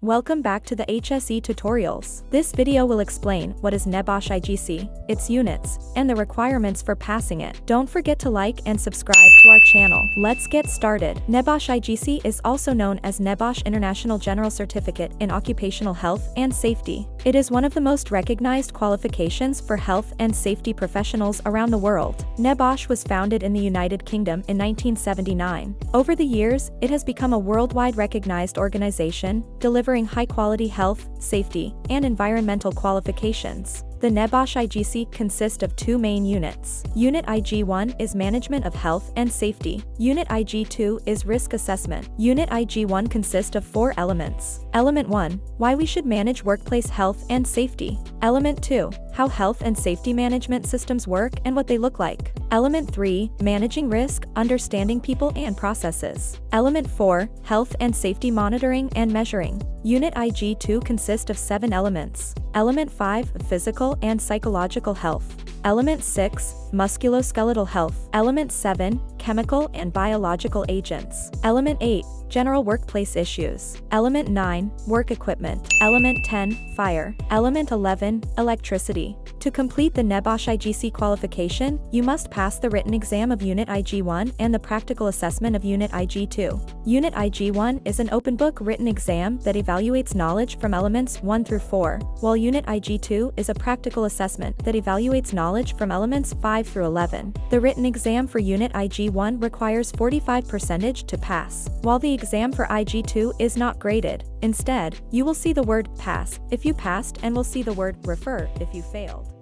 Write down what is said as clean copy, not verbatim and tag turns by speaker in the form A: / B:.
A: Welcome back to the HSE tutorials. This video will explain what is NEBOSH IGC, its units, and the requirements for passing it. Don't forget to like and subscribe to our channel. Let's get started. NEBOSH IGC is also known as NEBOSH International General Certificate in Occupational Health and Safety. It is one of the most recognized qualifications for health and safety professionals around the world. NEBOSH was founded in the United Kingdom in 1979. Over the years, it has become a worldwide recognized organization, delivering high-quality health, safety, and environmental qualifications. The NEBOSH IGC consists of two main units. Unit IG1 is Management of Health and Safety. Unit IG2 is Risk Assessment. Unit IG1 consists of 4 elements. Element 1. Why we should manage workplace health and safety. Element 2. How health and safety management systems work and what they look like. Element 3. Managing risk, understanding people and processes. Element 4. Health and safety monitoring and measuring. Unit IG2 consists of 7 elements. Element 5. Physical and psychological health. Element 6. Musculoskeletal health. Element 7. Chemical and biological agents. Element 8. General workplace issues. Element 9. Work equipment. Element 10. Fire. Element 11. Electricity. To complete the NEBOSH IGC qualification, you must pass the written exam of Unit IG1 and the practical assessment of Unit IG2. Unit IG1 is an open book written exam that evaluates knowledge from elements 1 through 4, while Unit IG2 is a practical assessment that evaluates knowledge from elements 5 through 11. The written exam for Unit IG1 requires 45% to pass, while the exam for IG2 is not graded. Instead, you will see the word pass if you passed and will see the word refer if you failed.